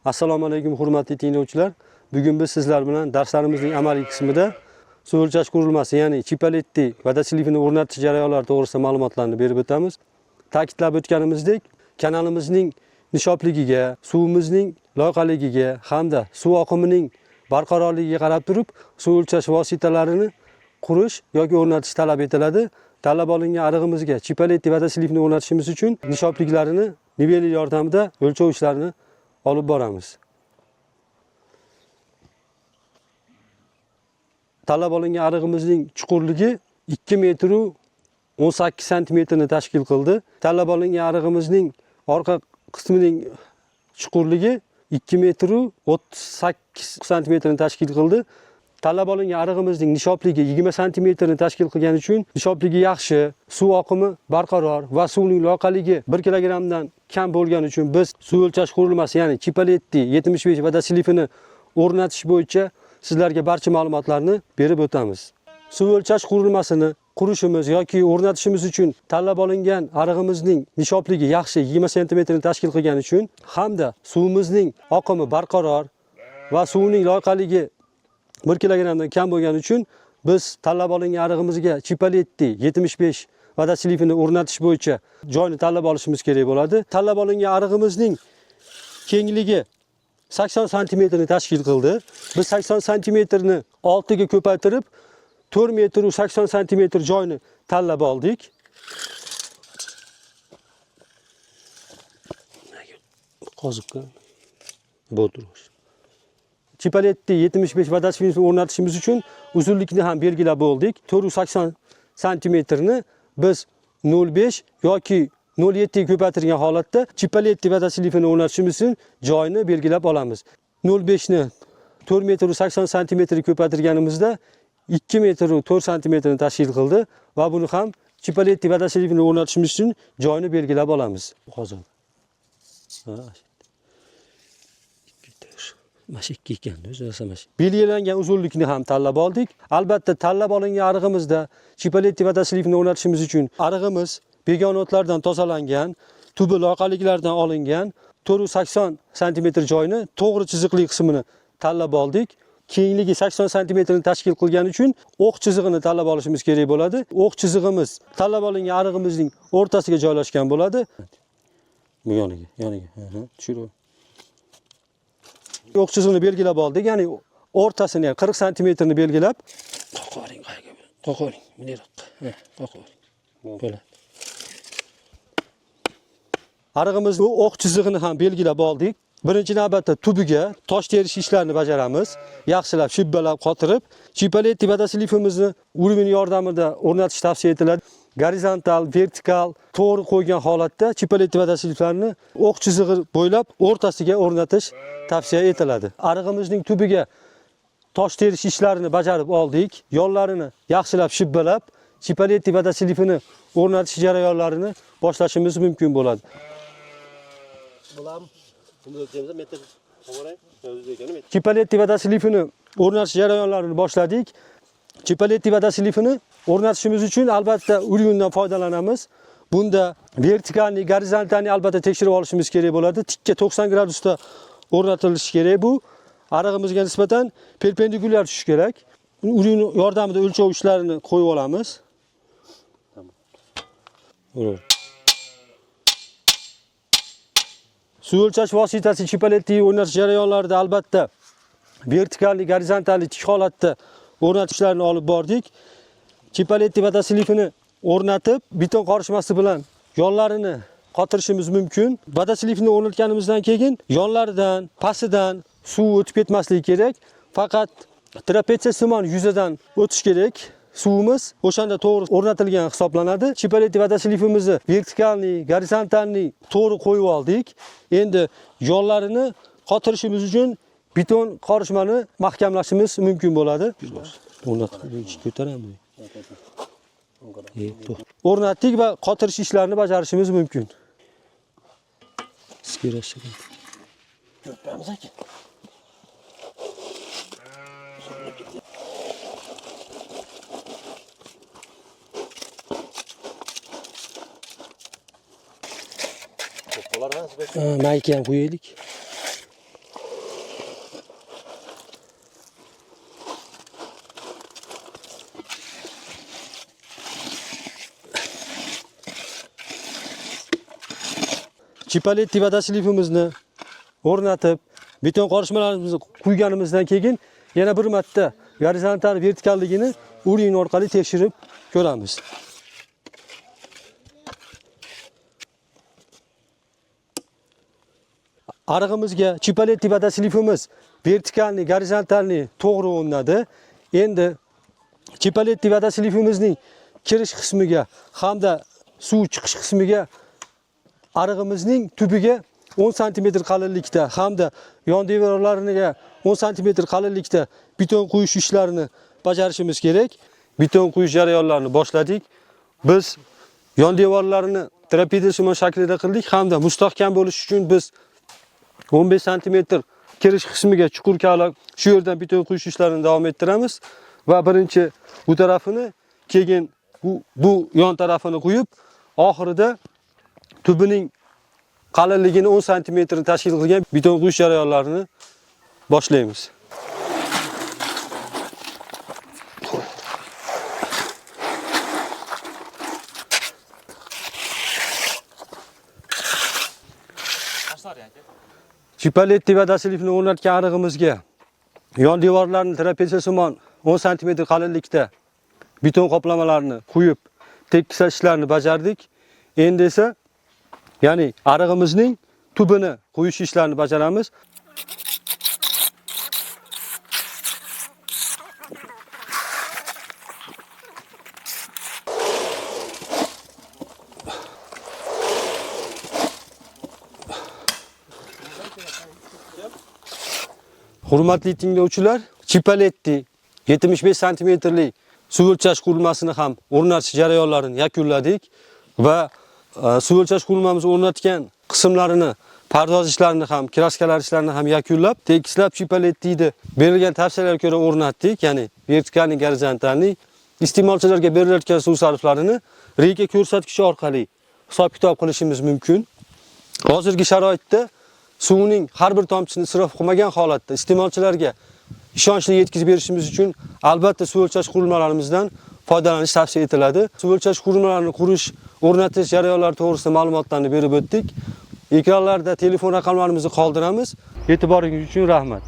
Assalomu alaykum hurmatli tinglovchilar. Bugun biz sizlar bilan darslarimizning amaliy qismida suv o'lchash qurilmasi, ya'ni Chipaletti vodoslivini o'rnatish jarayonlari to'g'risida ma'lumotlarni berib o'tamiz. Ta'kidlab o'tganimizdek, kanalimizning nishobligiga, suvimizning loyqaligiga hamda suv oqimining barqarorligiga qarab turib, suv o'lchash vositalarini qurish yoki o'rnatish talab etiladi. Talab olingan arig'imizga Chipaletti vodoslivni o'rnatishimiz uchun nishobliklarini niveler yordamida o'lchov ishlarini olib boramiz. Talab olingan arig'imizning chuqurligi 2 metr 18 santimetrni tashkil qildi. Talab olingan arig'imizning orqa qismining chuqurligi 2 metr 38 santimetrni tashkil qildi. Talab olingan arig'imizning nishobligi 20 santimetrni tashkil qilgani uchun nishobligi yaxshi, suv oqimi barqaror va suvning loyqaligi 1 kilogramdan kam bo'lgani uchun biz suv o'lchash qurilmasi, ya'ni Chipaletti 75 vodoslivini o'rnatish bo'yicha sizlarga barcha ma'lumotlarni berib o'tamiz. Suv o'lchash qurilmasini qurishimiz yoki o'rnatishimiz uchun talab olingan arig'imizning nishobligi yaxshi 20 santimetrni tashkil qilgani uchun hamda suvimizning oqimi barqaror va suvning loyqaligi 1 kilogramdan kam bo'lgani uchun biz talab olingan arig'imizga Chipaletti 75 vodoslivini o'rnatish bo'yicha joyni tanlab olishimiz kerak bo'ladi. Talab olingan arig'imizning kengligi 80 santimetrni tashkil qildi. Biz 80 santimetrni 6 ga ko'paytirib 4 metr 80 santimetr joyni tanlab oldik. Qoziqqa bo'ldirish. Chipaletti 75 vodoslivini o'rnatishimiz uchun uzunlikni ham belgilab oldik. 480 santimetrni biz 0,5 yoki 0,7 ga ko'paytirgan holatda Chipaletti vodoslivini o'rnatishimiz uchun joyni belgilab olamiz. 0,5 ni 4 metr 80 santimetr ko'paytirganimizda 2 metr 4 santimetrni tashkil qildi va buni ham Chipaletti vodoslivini o'rnatishimiz uchun joyni belgilab olamiz. Hozir. Mashikka ekan, o'zi mash. Belgilangan uzunlikni ham tanlab oldik. Albatta, tanlab olingan arig'imizda Chipaletti vodoslivini o'rnatishimiz uchun arig'imiz begona o'tlardan tozalangan, tubi loyqaliklardan olingan 480 santimetr joyni to'g'ri chiziqli qismini tanlab oldik. Kengligi 80 santimetrni tashkil qilgani uchun o'q chizig'ini tanlab olishimiz kerak bo'ladi. O'q chizig'imiz tanlab olingan arig'imizning o'rtasiga joylashgan bo'ladi. Bu yoniga. Tushirib. O'q chizig'ini belgilab oldik, ya'ni o'rtasini, ya'ni 40 santimetrni belgilab qo'qoring, qo'qoring, bunaqqa. Qo'qoring. Bo'ladi. Arig'imizning o'q chizig'ini ham belgilab oldik. Birinchi navbatda tubiga tosh terish ishlarini bajaramiz. Yaxshilab shibbalab qotirib, Chipaletti vodoslivimizni urilmani yordamida o'rnatish tavsiya etiladi. Gorizontal, vertikal, to'g'ri qo'ygan holatda Chipaletti vodoslivlarni o'q chizig'i bo'ylab o'rtasiga o'rnatish tavsiya etiladi. Arig'imizning tubiga tosh terish ishlarini bajarib oldik. Yonlarini yaxshilab shibbalab Chipaletti vodoslivini o'rnatish jarayonlarini boshlashimiz mumkin bo'ladi. Chipaletti vodoslivini o'rnatish jarayonlarini boshladik. Chipaletti vodoslivini o'rnatishimiz uchun albatta uryundan foydalanamiz. Bunda vertikalni, gorizontalni albatta tekshirib olishimiz kerak bo'ladi. Tikka 90 gradusda o'rnatilishi kerak. Bu arig'imizga nisbatan perpendikulyar tushishi kerak. Uryun yordamida o'lchov ishlarini qo'yib olamiz. Tamam. Suv o'lchash vositasi Chipaletti o'rnatish jarayonlarida albatta vertikalni, gorizontalni tik holatda o'rnatishlarni olib bordik. Chipaletti vodoslivini o'rnatib, beton qorishmasi bilan yonlarini qotirishimiz mumkin. Vodoslivni o'rnatganimizdan keyin yonlaridan, pastidan suv o'tib ketmasligi kerak. Faqat trapetsiya simon yuzidan o'tish kerak. Suvimiz o'shanda to'g'ri o'rnatilgan hisoblanadi. Chipaletti vodoslivimizni vertikalni, gorizontalni to'g'ri qo'yib oldik. Endi yonlarini qotirishimiz uchun beton qorishmani mahkamlashimiz mumkin bo'ladi. Ko'taramiz. O'rnatdik va qotirish ishlarini bajarishimiz mumkin. Skirash. Ko'ramiz aka. Mayka ham qo'yaylik. chipaletti vodoslivimizni o'rnatib, beton qorishmalarimizni quyganimizdan keyin yana bir marta gorizontal vertikalligini urin orqali tekshirib ko'ramiz. Arig'imizga chipaletti vodoslivimiz vertikalni, gorizontalni to'g'ri o'rnadi. Endi chipaletti vodoslivimizning kirish qismiga hamda suv chiqish qismiga arig'imizning tubiga 10 sm qalinlikda hamda yon devorlariga 10 sm qalinlikda beton quyish ishlarini bajarishimiz kerak. Beton quyish jarayonlarini boshladik. Biz yon devorlarini trapeziysimon shaklida qildik hamda mustahkam bo'lish uchun biz 15 sm kirish qismiga chuqur kavlak shu yerdan beton quyish ishlarini davom ettiramiz va birinchi bu tarafini, keyin bu yon tarafini quyib, oxirida tubining qalinligini 10 sm tashkil qilgan beton quyish jarayonlarini boshlaymiz. Chipaletti vodoslivni o'rnatgan arig'imizga yon devorlarni trapeziysimon 10 sm qalinlikda beton qoplamalarni quyib, tekislashlarni bajardik. Endi esa ya'ni arig'imizning tubini quyish ishlarini bajaramiz. Hurmatli tinglovchilar, chipaletti 75 sm lik suv o'lchash qurilmasini ham o'rnatish jarayonlarini yakunladik va suv o'lchash qurilmamizni o'rnatgan qismlarini, pardoz ishlarini ham, kraskalar ishlarini ham yakunlab, tekislab chipalettini berilgan tavsiyalarga ko'ra o'rnatdik, ya'ni vertikalni, gorizontalni. Iste'molchilarga berilayotgan suv sarflarini reyka ko'rsatkichi orqali hisob-kitob qilishimiz mumkin. Hozirgi sharoitda suvning har bir tomchisini isrof qilmagan holatda iste'molchilarga ishonchli yetkazib berishimiz uchun albatta suv o'lchash qurilmalarimizdan foydalanish tavsiya etiladi. Suv o'lchash qurilmalarini qurish, o'rnatish jarayonlari to'g'risida ma'lumotlarni berib o'tdik. Ekranlarda telefon raqamlarimizni qoldiramiz. E'tiboringiz uchun rahmat.